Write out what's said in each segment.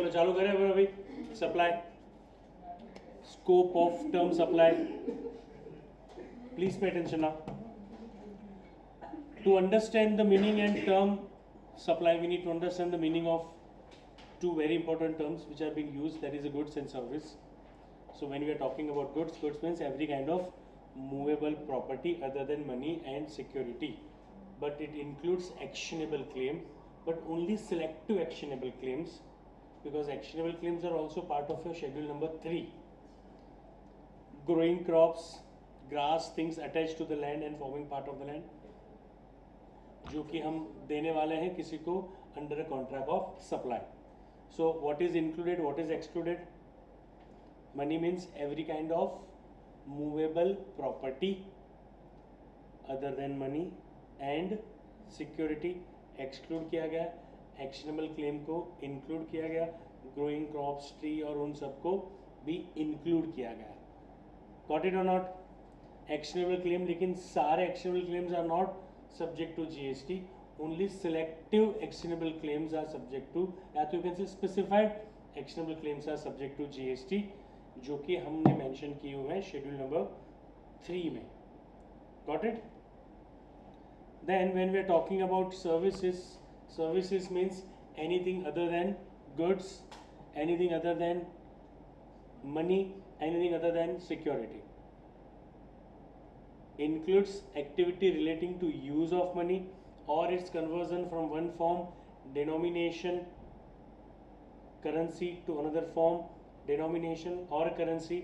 चलो चालू करें अपन अभी. Supply, scope of term supply. Please pay attention now. To understand the meaning and term supply, we need to understand the meaning of two very important terms which are being used, that is a goods and service. So when we are talking about goods, goods means every kind of movable property other than money and security, but it includes actionable claim, but only selective actionable claims, because actionable claims are also part of your schedule number 3. Growing crops, grass, things attached to the land and forming part of the land, जो कि हम देने वाले हैं किसी को under a contract of supply. So what is included, what is excluded? Money means every kind of movable property other than money and security exclude किया गया. एक्शनेबल क्लेम को इंक्लूड किया गया. ग्रोइंग क्रॉप्स, ट्री और उन सबको भी include किया गया. गॉट इट और नॉट? एक्शनेबल क्लेम, लेकिन सारे actionable claims are not subject to GST. Only selective actionable claims are subject to, या तो you can say specified actionable claims are subject to GST, जो कि हमने मेंशन किए हुए हैं शेड्यूल नंबर 3 में. Got it? Then when we are talking about services, services means anything other than goods, anything other than money, anything other than security. Includes activity relating to use of money or its conversion from one form denomination currency to another form denomination or currency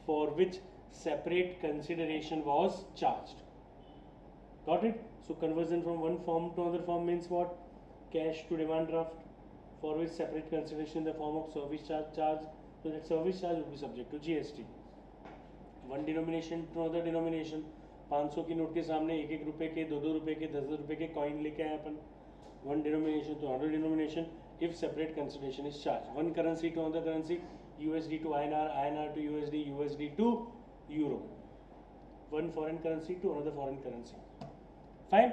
for which separate consideration was charged. Got it? So conversion from one form to another form means what? Cash to demand draft, for which separate consideration in the form of service charge. So that service charge will be subject to GST. One denomination to another denomination, 500 की note के सामने 1-1 रुपए के, 2-2 रुपए के, 10-10 रुपए के coin लेके आए अपन. One denomination to another denomination if separate consideration is charge. One currency to another currency, USD to INR, INR to USD, USD to euro. One foreign currency to another foreign currency. Fine.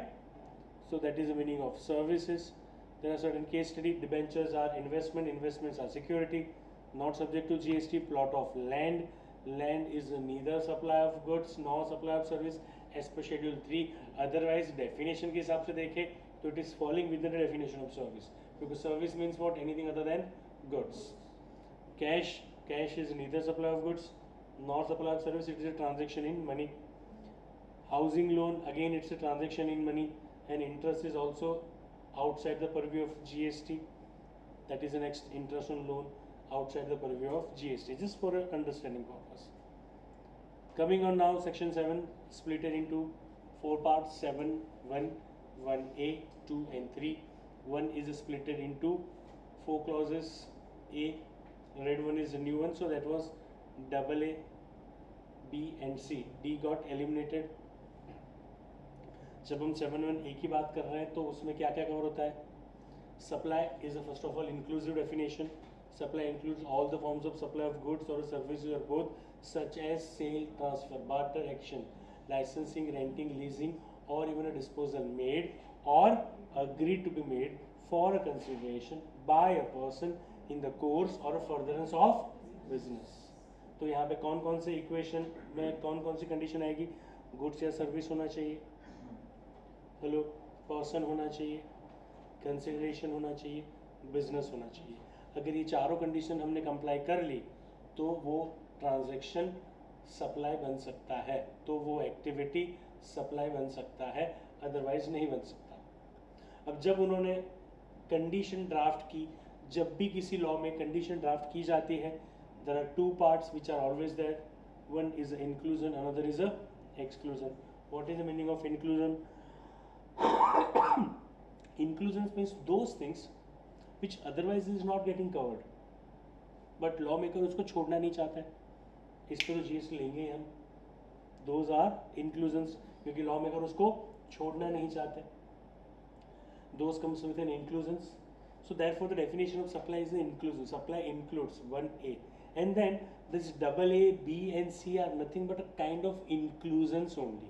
So that is the meaning of services. There are certain case study. Debentures are investment, investments are security, not subject to GST. Plot of land, land is neither supply of goods nor supply of service as per schedule 3. Otherwise definition के हिसाब से देखें तो it is falling within the definition of service, because service means what? Anything other than goods. Cash, cash is neither supply of goods nor supply of service, it is a transaction in money. Housing loan, again it's a transaction in money, and interest is also outside the purview of GST. That is the next, interest on loan outside the purview of GST, just for an understanding purpose. Coming on now, section 7 split it into 4 parts. 7, 1, 1A, 2 and 3. 1 is splitted into 4 clauses. A, red one is a new one, so that was double A, B and C. D got eliminated. जब हम 7-1A की बात कर रहे हैं तो उसमें क्या क्या कवर होता है? Supply is a first of all inclusive definition. Supply includes all the forms of supply of goods or services or both, such as sale, transfer, barter action, licensing, renting, leasing, or even a disposal made or agreed to be made for a consideration by a person in the course or a furtherance of business. तो यहाँ पे कौन कौन से equation में कौन कौन सी condition आएगी? गुड्स या सर्विस होना चाहिए, हेलो, पर्सन होना चाहिए, कंसिडरेशन होना चाहिए, बिजनेस होना चाहिए. अगर ये चारों कंडीशन हमने कंप्लाई कर ली तो वो ट्रांजैक्शन सप्लाई बन सकता है, तो वो एक्टिविटी सप्लाई बन सकता है, अदरवाइज नहीं बन सकता. अब जब उन्होंने कंडीशन ड्राफ्ट की, जब भी किसी लॉ में कंडीशन ड्राफ्ट की जाती है, there are 2 parts which are always there. One is inclusion, another is a exclusion. What is the meaning of inclusion? Inclusions means those things which otherwise is not getting covered, but lawmaker उसको छोड़ना नहीं चाहता है, इस पर तो GST लेंगे हम. Those are inclusions, क्योंकि lawmaker उसको छोड़ना नहीं चाहते. Those comes with an inclusions. So therefore the definition of supply is an inclusion. Supply includes 1A, and then this double A, B and C are nothing but a kind of inclusions only,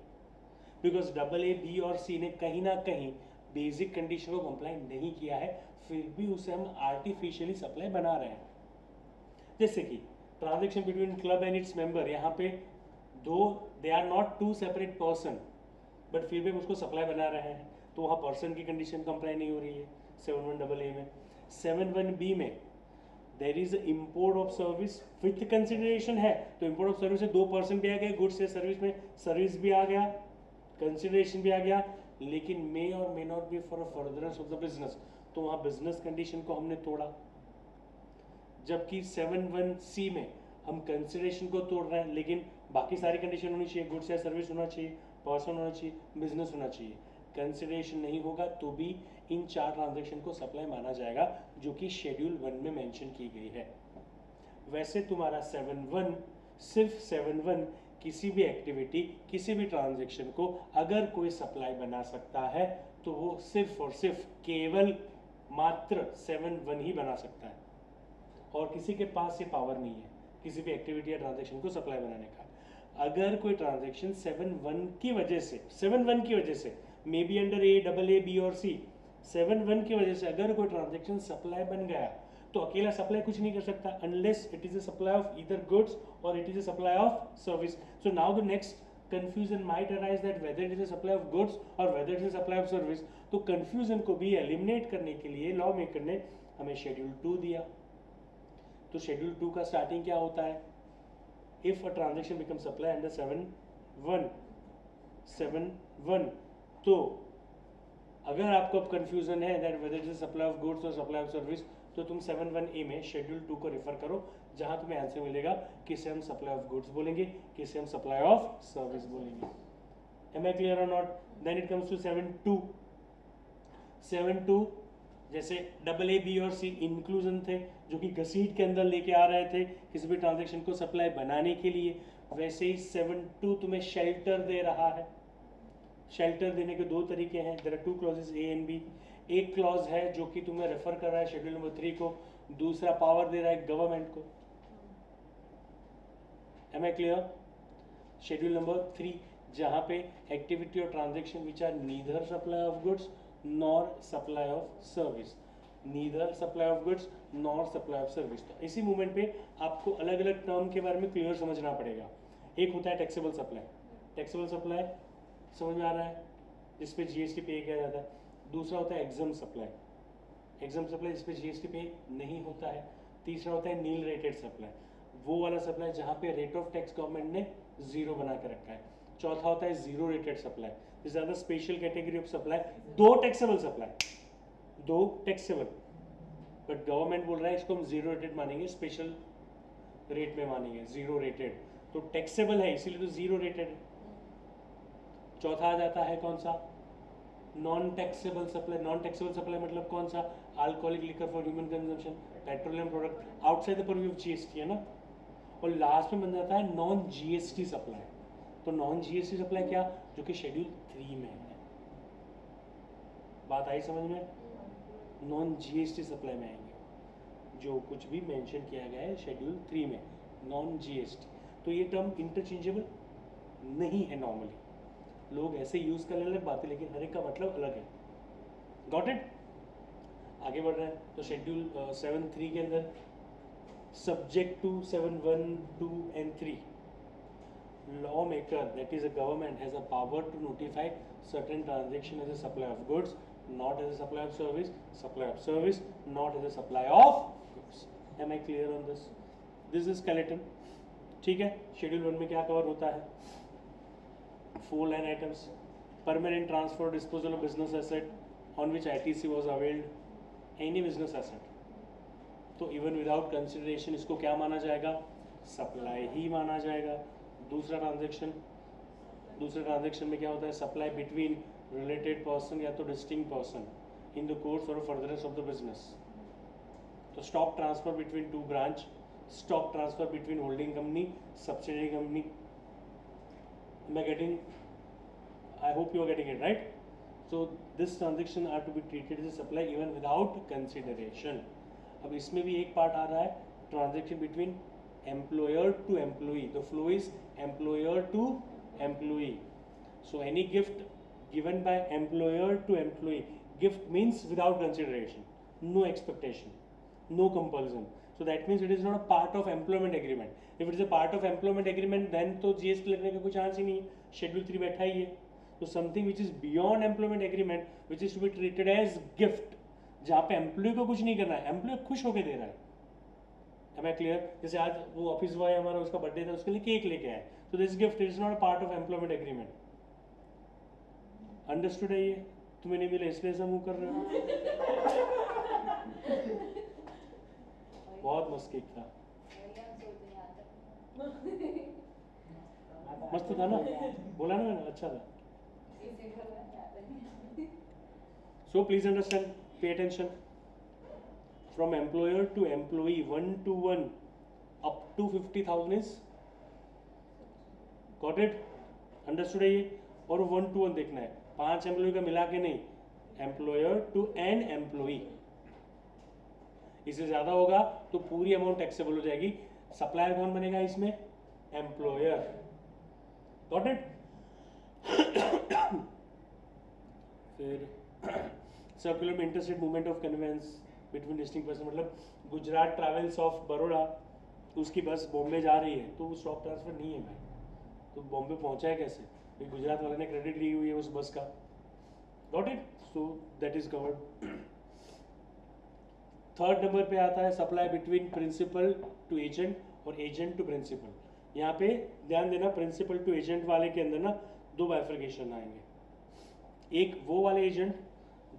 because double A, B और C ने कहीं ना कहीं basic condition को comply नहीं किया है, फिर भी उसे हम आर्टिफिशियली सप्लाई बना रहे हैं. जैसे कि transaction between club and its member, यहाँ पे दो they are not two separate person but फिर भी हम उसको सप्लाई बना रहे हैं, तो वहाँ पर्सन की कंडीशन कंप्लाई नहीं हो रही है 7(1) में। 7(1)(b) में there is import of service with consideration है, तो इम्पोर्ट ऑफ सर्विस में 2 पर्सन भी आ गए, गुड्स या सर्विस में सर्विस भी आ गया, कंसिडरेशन भी आ गया, लेकिन मे और may not be for a furtherance of the business, तो वहाँ बिजनेस कंडीशन को हमने तोड़ा। जबकि 7(1)(c) में हम कंसिडरेशन को तोड़ रहे हैं, लेकिन बाकी सारी कंडीशन होनी चाहिए, गुड्स या सर्विस होना चाहिए, पर्सन होना चाहिए, बिजनेस होना चाहिए। कंसिडरेशन नहीं होगा तो भी इन 4 ट्रांजेक्शन को सप्लाई माना जाएगा, जो कि शेड्यूल 1 में मेंशन की गई है। वैसे तुम्हारा 7(1) सिर्फ 7(1) किसी भी एक्टिविटी, किसी भी ट्रांजेक्शन को अगर कोई सप्लाई बना सकता है तो वो सिर्फ और सिर्फ केवल मात्र 7(1) ही बना सकता है, और किसी के पास ये पावर नहीं है किसी भी एक्टिविटी या ट्रांजेक्शन को सप्लाई बनाने का। अगर कोई ट्रांजेक्शन 7(1) की वजह से may be under AA, B और C, 7(1) की वजह से अगर कोई ट्रांजेक्शन सप्लाई बन गया तो अकेला सप्लाई कुछ नहीं कर सकता unless it is a supply of either goods और it is a supply of service. So now the next confusion might arise that whether it is a supply of goods or whether it is a supply of service। तो confusion को भी eliminate करने के लिए law maker ने हमें schedule 2 दिया। तो शेड्यूल 2 का स्टार्टिंग क्या होता है? If a transaction become supply under 7(1), तो अगर आपको अब कंफ्यूजन है that whether it is supply of goods और सप्लाई ऑफ सर्विस, तो तुम 7(1)(a) में शेड्यूल 2 को रेफर करो, जहां तुम्हें आंसर मिलेगा किसे हम सप्लाई ऑफ गुड्स बोलेंगे, किसे हम सप्लाई ऑफ सर्विस बोलेंगे। एम आई क्लियर और not? Then it comes to 7(2). 7(2) जैसे AA, B और C इंक्लूजन थे, जो कि घसीट के अंदर लेके आ रहे थे किसी भी ट्रांजेक्शन को सप्लाई बनाने के लिए, वैसे ही 7(2) तुम्हें शेल्टर दे रहा है। शेल्टर देने के 2 तरीके हैं, there are 2 clauses A and B। एक क्लॉज है जो कि तुम्हें रेफर कर रहा है शेड्यूल नंबर 3 को, दूसरा पावर दे रहा है गवर्नमेंट को। Am I clear? Schedule number 3 जहां पे एक्टिविटी और transaction which are neither supply of goods nor supply of service, neither supply of goods nor supply of service. तो इसी मूवमेंट पे आपको अलग अलग टर्म के बारे में क्लियर समझना पड़ेगा। एक होता है टैक्सेबल सप्लाई, टैक्सेबल सप्लाई समझ में आ रहा है, जिसपे जीएसटी पे किया जाता है। दूसरा होता है एग्जाम सप्लाई, एग्जाम सप्लाई जिसपे जीएसटी पे नहीं होता है। तीसरा होता है नील रेटेड सप्लाई, वो वाला सप्लाई जहाँ पे रेट ऑफ टैक्स गवर्नमेंट ने 0 बना के रखा है। चौथा होता है zero rated supply, this are the special category of supply. 2 taxable supply, 2 taxable, but government बोल रहा है इसको हम 0 रेटेड मानेंगे, स्पेशल रेट में मानेंगे 0 रेटेड। तो टैक्सेबल है इसीलिए तो 0 रेटेड है। चौथा आ जाता है कौन सा? Non taxable supply. Non taxable supply मतलब कौन सा? Alcoholic liquor for human consumption, petroleum product outside the purview of GST, है ना। और लास्ट में बन जाता है नॉन जीएसटी सप्लाई। तो नॉन जीएसटी सप्लाई क्या? जो कि शेड्यूल 3 में है। बात आई समझ में? नॉन जीएसटी सप्लाई में आएंगे जो कुछ भी मेंशन किया गया है शेड्यूल 3 में, नॉन जीएसटी। तो ये टर्म इंटरचेंजेबल नहीं है, नॉर्मली लोग ऐसे यूज करने लग बातें, लेकिन हर एक का मतलब अलग है। Got it? आगे बढ़ रहे हैं। तो शेड्यूल 7(3) के अंदर subject to 7(1), 2 and 3, lawmaker, that is a government, has a power to notify certain transaction as a supply of goods, not as a supply of service, supply of service, not as a supply of goods. Am I clear on this? This is skeleton. ठीक है, schedule 1 में क्या cover होता है? 4 line items: permanent transfer or disposal of business asset on which ITC was availed, any business asset. तो even without consideration इसको क्या माना जाएगा? सप्लाई ही माना जाएगा। दूसरा ट्रांजेक्शन में क्या होता है? सप्लाई बिटवीन रिलेटेड पर्सन या तो distinct person in the course और फर्दरेंस ऑफ द बिजनेस। तो stock transfer between 2 branch, stock transfer between holding company, subsidiary company. Am I getting? I hope you are getting it, right? So this transaction are to be treated as a supply even without consideration. अब इसमें भी एक part आ रहा है, transaction between employer to employee. The flow is employer to employee. So any gift given by employer to employee, gift means without consideration, no expectation, no compulsion. So that means it is not a part of employment agreement. If it is a part of employment agreement, then तो GST लगने का कोई chance ही नहीं है, Schedule 3 बैठा ही है. So something which is beyond employment agreement, which is to be treated as gift, जहाँ पे एम्प्लॉय को कुछ नहीं करना है, एम्प्लॉय खुश होकर दे रहा है. Am I clear? जैसे आज वो ऑफिस बॉय हमारा, उसका बर्थडे था, उसके लिए केक लेके आए, so this gift is not a part of employment agreement. Understood है ये? तुम्हें नहीं मिला इसलिए ऐसा मुंह कर रहे हो. बहुत मस्त केक था, मस्त था ना, बोला ना मैंने, अच्छा था. So please understand, pay attention. From employer to employee, 1-to-1 up to 50,000 is got it? Understood है ये? और 1-to-1 देखना है, 5 एम्प्लॉय का मिला के नहीं, एम्प्लॉयर टू एन एम्प्लॉई. इससे ज्यादा होगा तो पूरी अमाउंट टैक्सेबल हो जाएगी. सप्लायर कौन बनेगा इसमें? एम्प्लॉयर. Got it? फिर सर्कुलर में interstate movement of conveyance between distinct person, मतलब गुजरात ट्रैवल्स ऑफ बड़ौदा, उसकी बस बॉम्बे जा रही है तो वो स्टॉक ट्रांसफर नहीं है भाई, तो बॉम्बे पहुंचा है कैसे? गुजरात वाले ने क्रेडिट ली हुई है उस बस का. Got it? So that is covered. Third number पे आता है supply between principal to agent और एजेंट टू प्रिंसिपल. यहाँ पे ध्यान देना, प्रिंसिपल टू एजेंट वाले के अंदर ना दो बाइफर्केशन आएंगे. एक वो वाले एजेंट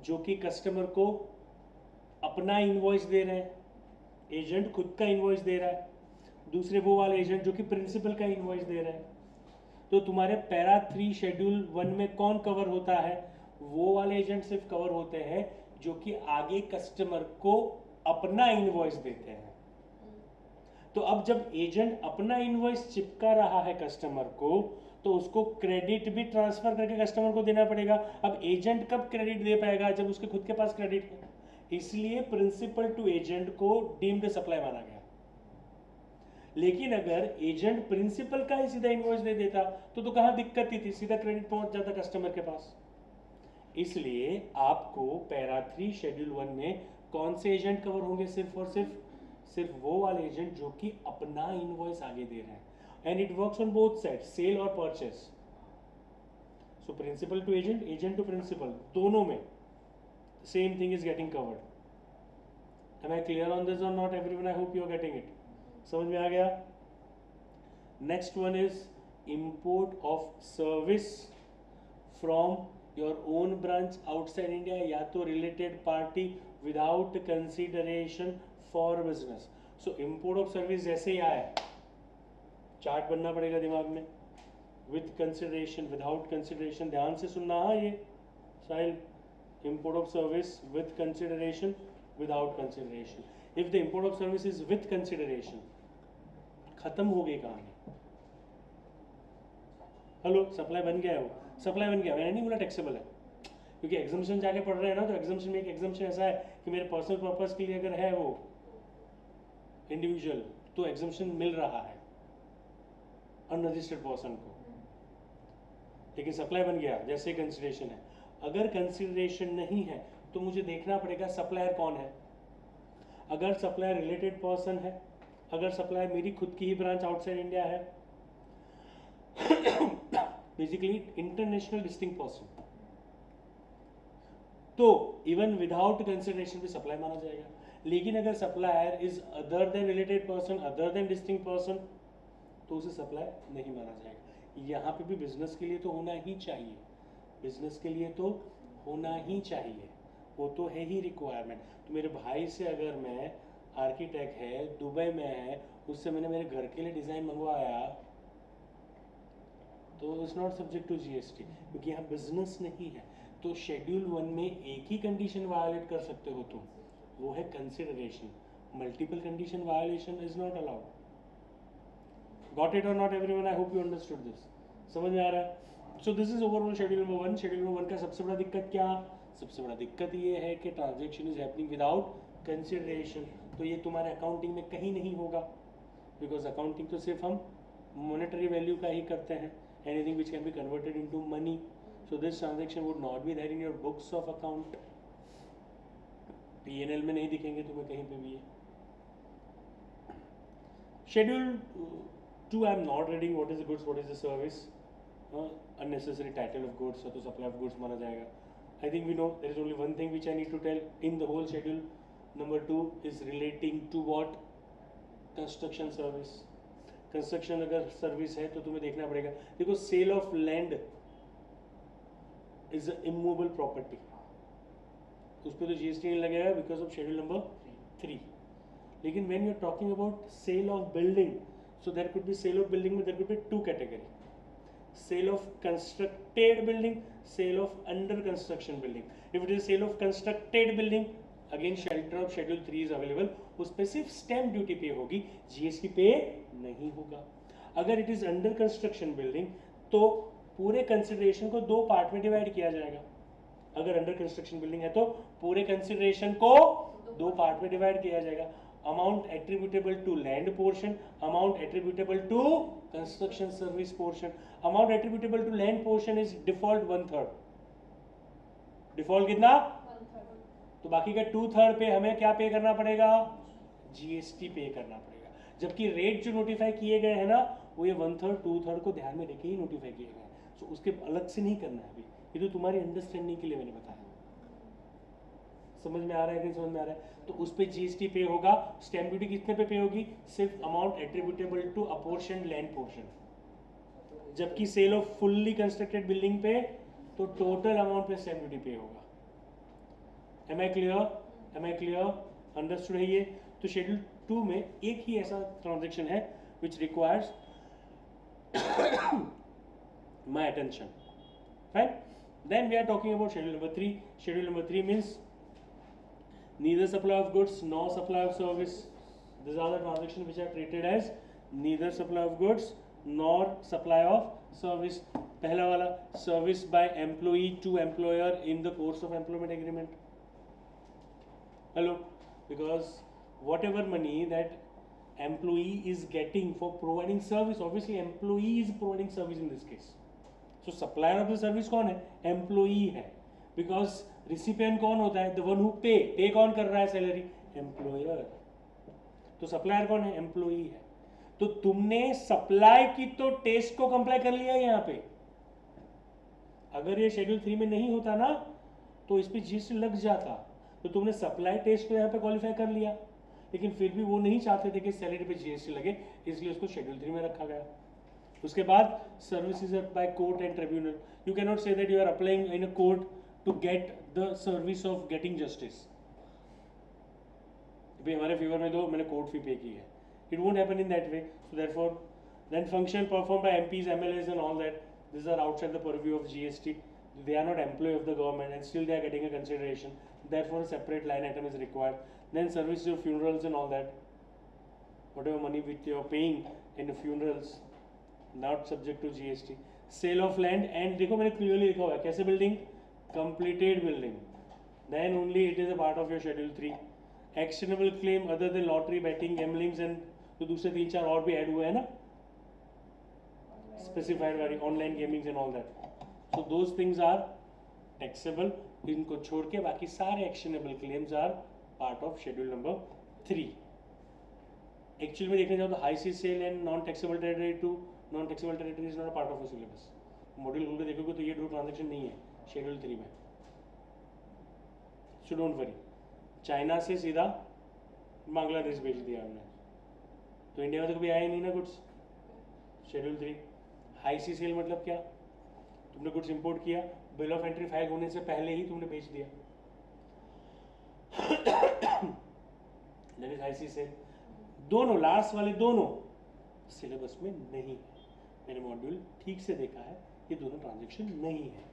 जो कि कस्टमर को अपना इनवॉइस दे रहे हैं, एजेंट खुद का इनवॉइस दे रहा है. दूसरे वो वाले एजेंट जो कि प्रिंसिपल का इनवॉइस दे रहे हैं. तो तुम्हारे पैरा 3 शेड्यूल 1 में कौन कवर होता है? वो वाले एजेंट सिर्फ कवर होते हैं जो कि आगे कस्टमर को अपना इनवॉइस देते हैं. तो अब जब एजेंट अपना इनवॉइस चिपका रहा है कस्टमर को, तो उसको क्रेडिट भी ट्रांसफर करके कस्टमर को देना पड़ेगा. अब एजेंट कब क्रेडिट दे पाएगा? जब उसके खुद के पास क्रेडिट है. इसलिए प्रिंसिपल टू एजेंट को डीम्ड सप्लाई माना गया. लेकिन अगर एजेंट प्रिंसिपल का ही सीधा इनवॉइस दे देता तो कहां दिक्कत थी, सीधा क्रेडिट पहुंच जाता कस्टमर के पास. इसलिए आपको पैरा 3 शेड्यूल 1 में कौन से एजेंट कवर होंगे? सिर्फ और सिर्फ वो वाले एजेंट जो कि अपना इनवॉइस आगे दे रहे हैं. And it works on both side, sale और purchase. So principal to agent, agent to principal, दोनों में same thing is getting covered. Am I clear on this और not everyone? I hope you are getting it. समझ में आ गया? Next one is import of service from your own branch outside India या तो related party without consideration for business. So import of service जैसे ही आया, chart बनना पड़ेगा दिमाग में. विद कंसिडरेशन, विदाउट कंसिडरेशन, ध्यान से सुनना. हाँ, ये Sahil, import of service with consideration, without consideration. If the import of service is with consideration, खत्म हो गई कहानी. हेलो, सप्लाई बन गया है, वो सप्लाई बन गया. मैंने नहीं बोला टैक्सेबल है, क्योंकि एग्जामिशन जाके पढ़ रहे हैं ना, तो एग्जामिशन में एक एग्जामिशन ऐसा है कि मेरे पर्सनल पर्पस के लिए अगर है वो इंडिविजुअल, तो एग्जामिशन मिल रहा है अनरजिस्टर्ड पर्सन को. लेकिन सप्लाई बन गया जैसे कंसिडरेशन है. अगर कंसिडरेशन नहीं है तो मुझे देखना पड़ेगा सप्लायर कौन है. अगर सप्लायर रिलेटेड पर्सन है, अगर सप्लायर मेरी खुद की ही ब्रांच आउटसाइड इंडिया है, बेसिकली इंटरनेशनल डिस्टिंक्ट पर्सन, तो इवन विदाउट कंसिडरेशन भी सप्लाई माना जाएगा. लेकिन अगर supplier is other than related person, other than distinct person, तो उसे सप्लाई नहीं माना जाएगा. यहाँ पे भी बिजनेस के लिए तो होना ही चाहिए, बिजनेस के लिए तो होना ही चाहिए, वो तो है ही रिक्वायरमेंट. तो मेरे भाई से अगर मैं, आर्किटेक्ट है, दुबई में है, उससे मैंने मेरे घर के लिए डिज़ाइन मंगवाया, तो it's not subject to GST, क्योंकि यहाँ बिजनेस नहीं है. तो शेड्यूल 1 में एक ही कंडीशन वायलेट कर सकते हो तुम, वो है consideration. Multiple condition violation is not allowed. Got it और not everyone? I hope you understood this. समझ में आ रहा है? So this is overall schedule number 1. Schedule number 1 का सबसे बड़ा दिक्कत क्या? सबसे बड़ा दिक्कत ये है कि transaction is happening without consideration. तो ये तुम्हारे अकाउंटिंग में कहीं नहीं होगा, बिकॉज अकाउंटिंग तो सिर्फ हम मॉनेटरी वैल्यू का ही करते हैं, anything which can be converted into money. So this transaction would not be there in your books of account. P&L में नहीं दिखेंगे तुम्हें कहीं पे भी. Schedule 2, I am not reading what is the goods, what is the service. Unnecessary title of goods, तो supply of goods माना जाएगा. I think we know there is only one thing which I need to tell in the whole schedule. Number 2 is relating to what? Construction service. Construction अगर service है तो तुम्हें देखना पड़ेगा. देखो sale of land is an immovable property. उस पर तो GST नहीं लगेगा because of schedule number 3. लेकिन when you are talking about sale of building, so there could be sale of building में there could be 2 category. Sale of constructed building, sale of under construction building. If it is sale of constructed building, again shelter of schedule 3 is available. उस पे सिर्फ stamp duty पे होगी, GST पे नहीं होगा. अगर it is under construction building, तो पूरे consideration को 2 पार्ट में डिवाइड किया जाएगा. अगर अंडर कंस्ट्रक्शन बिल्डिंग है तो पूरे कंसिडरेशन को 2 पार्ट में डिवाइड किया जाएगा. Amount attributable to land portion, amount attributable to construction service portion. Amount attributable to land portion is default 1/3. Default कितना? 1/3. तो बाकी का 2/3 पे हमें क्या पे करना पड़ेगा? जीएसटी पे करना पड़ेगा. जबकि रेट जो नोटिफाई किए गए हैं ना, वो ये 1/3 2/3 को ध्यान में रखे ही नोटिफाई किए गए. सो उसके अलग से नहीं करना है अभी. ये तो तुम्हारी अंडरस्टैंडिंग के लिए मैंने बताया. समझ में आ रहा है कि समझ में आ रहा है? तो उस पे जीएसटी पे होगा. स्टैम्प ड्यूटी कितने पे होगी? सिर्फ amount attributable to a portion land portion. जबकि sale of fully constructed building पे तो टोटल अमाउंट पे स्टैम्प ड्यूटी पे होगा. Am I clear? Am I clear? Understood है ये? तो शेड्यूल 2 में एक ही ऐसा ट्रांजेक्शन है which requires my attention. Fine. Then we are talking about schedule number 3. Schedule number 3 means neither supply of goods nor supply of service. These are the transactions which are treated as neither supply of goods nor supply of service. पहला वाला service by employee to employer in the course of employment agreement. Hello, because whatever money that employee is getting for providing service, obviously employee is providing service in this case. So supplier of the service कौन है? Employee है. Because recipient कौन होता है? The one who pay कौन कर रहा है सैलरी? Employer. तो supplier कौन है? Employee है. तो तुमने सप्लाई की तो टेस्ट को कंप्लाई कर लिया यहाँ पे. अगर ये शेड्यूल 3 में नहीं होता ना तो इस पे जीएसटी लग जाता. तो तुमने सप्लाई टेस्ट को यहाँ पे क्वालिफाई कर लिया, लेकिन फिर भी वो नहीं चाहते थे कि सैलरी पे जीएसटी लगे, इसलिए उसको शेड्यूल 3 में रखा गया. उसके बाद services by court and tribunal. You can not say that you are applying in a court to get the service of getting justice. भाई हमारे फेवर में दो, मैंने कोर्ट फी पे की है. It won't happen in that way. So therefore then function perform by MPs, MLAs and all that, these are outside the purview of GST. They are not employee of the government and still they are getting a consideration. Therefore, a separate line item is required. Then services of funerals and all that. Whatever money which you are paying in funerals, not subject to GST. Sale of land and देखो मैंने clearly लिखा हुआ है कैसे building? Completed building. Then only it is a part of your schedule 3. Actionable claim other than lottery, betting, gamblings and तो दूसरे 3-4 और भी add हुए हैं ना? Specified by online gamings and all that. So those things are taxable. इनको छोड़ के बाकी सारे actionable claims are part of schedule number 3. Actually में देखने जाओ तो high seas sale and non-taxable territory to non-taxable territory is not a part of the syllabus. Module खोल के देखोगे तो ये दो transaction नहीं है schedule 3 में. So don't worry. चाइना से सीधा बांग्लादेश भेज दिया हमने, तो इंडिया में तो कभी आया ही नहीं ना goods. Schedule 3. High sea sale मतलब क्या? तुमने गुड्स इंपोर्ट किया, बिल ऑफ एंट्री फाइल होने से पहले ही तुमने बेच दिया. That is high sea sale. दोनों लास्ट वाले दोनों सिलेबस में नहीं है. मैंने मॉड्यूल ठीक से देखा है, ये दोनों ट्रांजैक्शन नहीं है,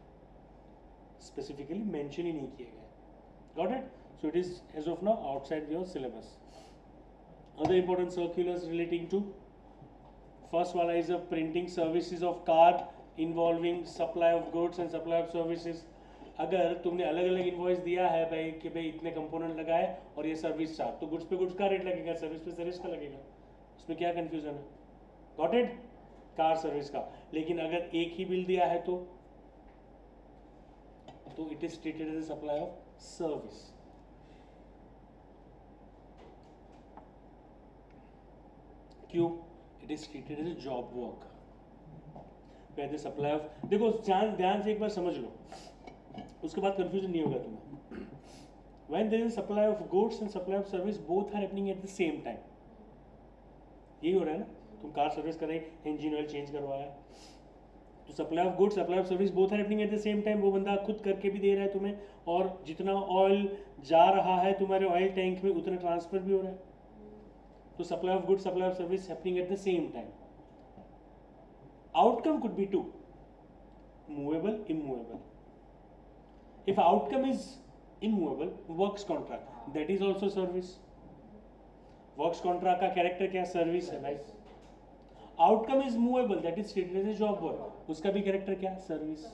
स्पेसिफिकली मेंशन ही नहीं किए गए. Got it? So it is as of now outside your syllabus. Other important circulars relating to first one is a printing services of car involving supply of goods and supply of services. अगर तुमने अलग अलग invoice दिया है भाई कि भाई इतने कंपोनेंट लगाए और ये सर्विस चार्ज, तो गुड्स पे गुड्स का रेट लगेगा, सर्विस पे सर्विस का लगेगा. उसमें क्या कंफ्यूजन है? Got it? कार सर्विस का. लेकिन अगर एक ही बिल दिया है तो it is treated as a supply of service. क्यों? It is treated as a job work where the supply of, देखो ध्यान से एक बार समझ लो, उसके बाद कंफ्यूजन नहीं होगा तुम्हें. When there is a supply of goods and supply of service, both are happening at the same time. यही हो रहा है ना, तुम कार सर्विस कर रहे, इंजन ऑयल चेंज करवाया, तो supply of goods supply of service both are happening at the same time. वो बंदा खुद करके भी दे रहा है तुम्हें, और जितना ऑयल जा रहा है तुम्हारे ऑयल टैंक में उतना ट्रांसफर भी हो रहा है. तो supply of goods supply of service happening at the same time. Outcome could be two: movable, immovable. If outcome is immovable, works contract, that is also service. Works contract का character क्या? Service है भाई. Outcome is movable, that is treated as a job work, उसका भी character क्या? Service.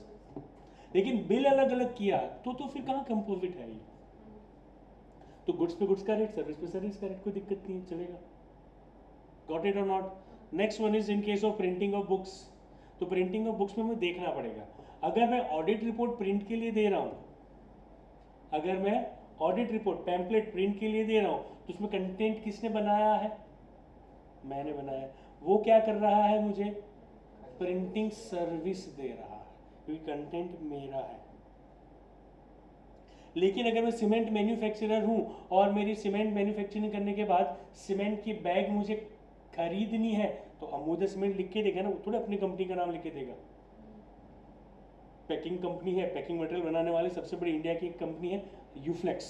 लेकिन bill अलग अलग किया तो फिर कहाँ कंपोजिट है ये? तो गुड्स पे गुड्स का रेट, सर्विस पे सर्विस का रेट, कोई दिक्कत नहीं है, चलेगा. Got it or not? Next one is in case of printing of books. तो प्रिंटिंग ऑफ बुक्स में मुझे देखना पड़ेगा, अगर मैं ऑडिट रिपोर्ट प्रिंट के लिए दे रहा हूं, अगर मैं ऑडिट रिपोर्ट पैम्पलेट प्रिंट के लिए दे रहा हूं, तो उसमें कंटेंट किसने बनाया है? मैंने बनाया. वो क्या कर रहा है? मुझे प्रिंटिंग सर्विस दे रहा है, क्योंकि कंटेंट मेरा है. लेकिन अगर मैं सीमेंट मैन्युफैक्चरर हूं और मेरी सीमेंट मैन्युफैक्चरिंग करने के बाद सीमेंट की बैग मुझे खरीदनी है, तो अमूदा सीमेंट लिख के देगा ना, वो थोड़ा अपनी कंपनी का नाम लिख के देगा. पैकिंग कंपनी है, पैकिंग मटेरियल बनाने वाली सबसे बड़ी इंडिया की एक कंपनी है यूफ्लेक्स,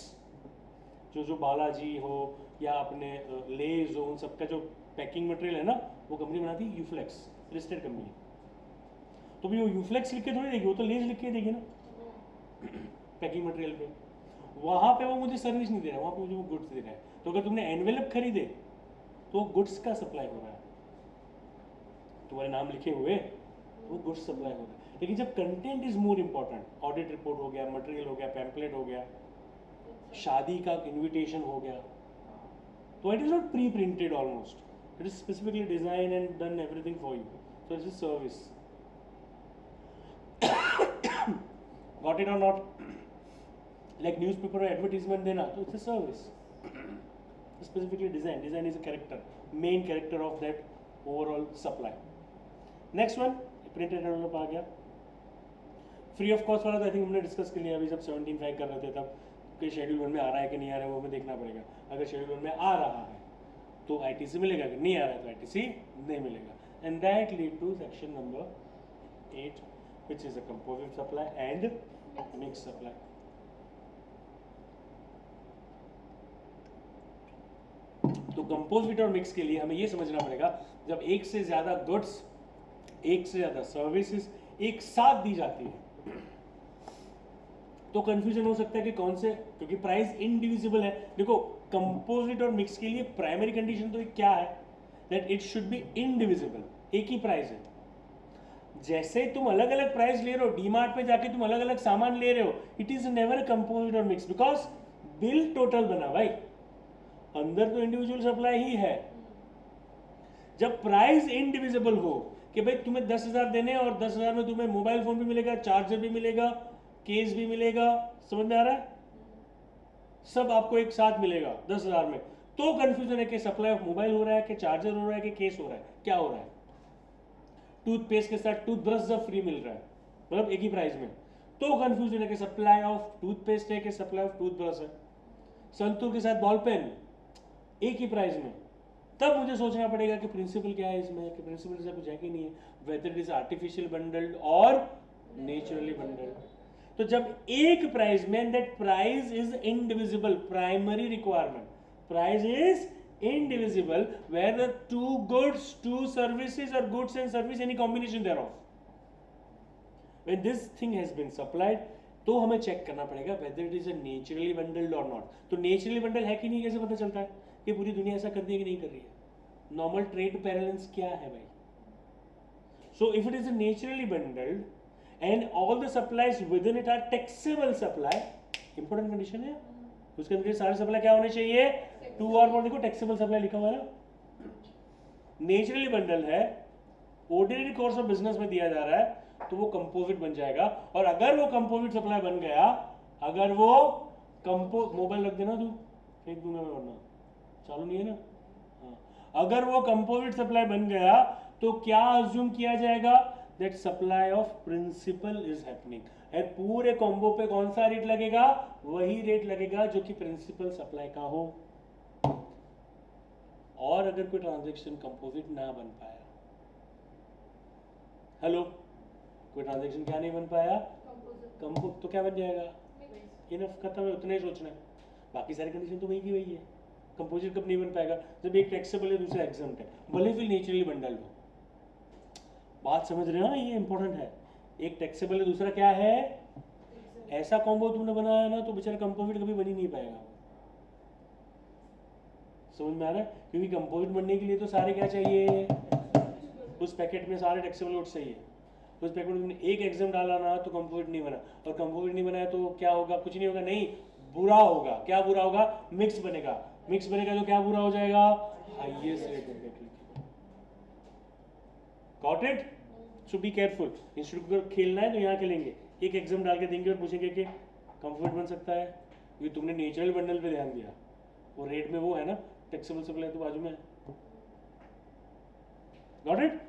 जो बालाजी हो या अपने लेज हो, उन सबका जो पैकिंग मटेरियल है ना, वो कंपनी बनाती है यूफ्लेक्स, लिस्टेड कंपनी है. तो भी वो यूफ्लेक्स लिख के थोड़ी देगी, वो तो लेज लिख के देगी ना पैकिंग मटेरियल पे. वहां पे वो मुझे सर्विस नहीं दे रहा, वहां पे मुझे वो गुड्स दे रहा है. तो अगर तुमने एनवेलप खरीदे तो गुड्स का सप्लाई हो रहा है, तुम्हारे नाम लिखे हुए, वो गुड्स सप्लाई हो रहा है. लेकिन जब content is more important, audit report हो गया, मटेरियल हो गया, पैम्पलेट हो गया, शादी का इनविटेशन हो गया, तो it is not pre printed almost, it is specifically design and done everything for you, so it is service. Got it और नॉट? लाइक न्यूज़पेपर और एडवर्टीजमेंट देना, तो it's a service. Specifically design is a character, main character of that overall supply. Next one, printed envelope आ गया. Free of cost वाला तो I think हमने discuss कर लिया अभी, जब 17.5 कर रहे थे तब, कि शेड्यूल 1 में आ रहा है कि नहीं आ रहा है, वो हमें देखना पड़ेगा. अगर शेड्यूल 1 में आ रहा है तो ITC मिलेगा, अगर नहीं आ रहा है तो ITC नहीं मिलेगा. And that lead to section number 8, which is a composite supply and mix supply. तो कंपोजिट और मिक्स के लिए हमें ये समझना पड़ेगा, जब एक से ज्यादा गुड्स, एक से ज्यादा सर्विसेज एक साथ दी जाती है, तो कंफ्यूजन हो सकता है कि कौन से, क्योंकि प्राइस इंडिविजिबल है. देखो कंपोजिट और मिक्स के लिए प्राइमरी कंडीशन तो क्या है, that it should be indivisible, एक ही प्राइस है. जैसे तुम अलग अलग प्राइस ले रहे हो, डीमार्ट पे जाके तुम अलग अलग सामान ले रहे हो, it is never a composite और मिक्स, बिकॉज बिल टोटल बना भाई, अंदर तो इंडिविजुअल सप्लाई ही है. जब प्राइस इंडिविजिबल हो कि भाई तुम्हें 10,000 देने और 10,000 में तुम्हें मोबाइल फोन भी मिलेगा, चार्जर भी मिलेगा, केस भी मिलेगा, समझ में आ रहा है, सब आपको एक साथ मिलेगा 10,000 में, तो कंफ्यूजन है कि सप्लाई ऑफ मोबाइल हो रहा है कि चार्जर हो रहा है कि केस हो रहा है, क्या हो रहा है. टूथपेस्ट के साथ टूथब्रश जब फ्री मिल रहा है, मतलब एक ही प्राइस में, तो कंफ्यूजन है कि सप्लाई ऑफ टूथपेस्ट है कि सप्लाई ऑफ टूथब्रश है. संतूर के साथ बॉल पेन एक ही प्राइस में, तब मुझे सोचना पड़ेगा कि प्रिंसिपल क्या है इसमें, कि प्रिंसिपल से कुछ है कि नहीं है, whether it is artificial bundled और नेचुरली बंडल्ड. तो जब एक प्राइस में, that price is indivisible, primary requirement, price is indivisible where the two goods, two services or goods and service, any combination thereof, when this thing has been supplied, तो हमें check करना पड़ेगा whether it is a naturally bundled or not. तो naturally bundled है कि नहीं, कैसे पता चलता है कि पूरी दुनिया ऐसा कर रही है कि नहीं कर रही है? नॉर्मल ट्रेड पैरेलल्स क्या है भाई? So if it is a naturally bundled and all the supplies within it are taxable supply, important condition है, उसके अंदर सारे सप्लाई क्या होने चाहिए, 2 और मोर. देखो टैक्सेबल सप्लाई लिखा हुआ है ना, नेचुरली बंडल है, ऑर्डिनरी कोर्स ऑफ बिजनेस में दिया जा रहा है, तो वो कंपोजिट बन जाएगा. और अगर वो कंपोजिट सप्लाई बन गया, अगर वो मोबाइल रख देना तू, फेंक दूंगा मैं, वरना चालू नहीं है ना. हाँ, अगर वो कंपोजिट सप्लाई बन गया तो क्या अज्यूम किया जाएगा? That supply of principal is happening. And पूरे कॉम्बो पे कौन सा रेट लगेगा? वही रेट लगेगा जो कि प्रिंसिपल सप्लाई का हो। और अगर कोई ट्रांजैक्शन कंपोजिट ना बन पाया, हेलो, कोई ट्रांजैक्शन क्या नहीं बन पाया? कंपोजिट, तो क्या बन जाएगा? इनफ, खत्म है, उतना ही सोचना है। बाकी सारी कंडीशन तो वही की वही है। कंपोजिट कब नहीं बन पाएगा? जब एक टैक्सेबल है दूसरा एग्जम्प्ट है, भले फिर नेचुरली बंडल हो। बात समझ रहे हो ना? ये इंपॉर्टेंट है। एक टैक्सेबल है दूसरा क्या है? ऐसा कॉम्बो तुमने बनाया ना तो बेचारा कंपोजिट कभी बन ही नहीं पाएगा। समझ में आ रहा है? क्योंकि कंपोजिट बनने के लिए तो सारे क्या चाहिए? उस पैकेट में सारे टैक्सेबल नोट्स चाहिए। उस पैकेट में तुमने एक एग्जाम डाला ना तो कंपोजिट नहीं बना, और कंपोजिट नहीं बनाया तो क्या होगा? कुछ नहीं होगा, नहीं, बुरा होगा। क्या बुरा होगा? मिक्स बनेगा। मिक्स बनेगा तो क्या बुरा हो जाएगा? Highest rate of. Got it? So be careful. Institute को खेलना है तो यहाँ खेलेंगे, एक एग्जाम डाल के देंगे और पूछेंगे कि कंपोजिट बन सकता है? क्योंकि तुमने नेचुरल बंडल पे ध्यान दिया, वो रेट में वो है ना, टैक्सेबल सप्लाई तो बाजू में है। Got it?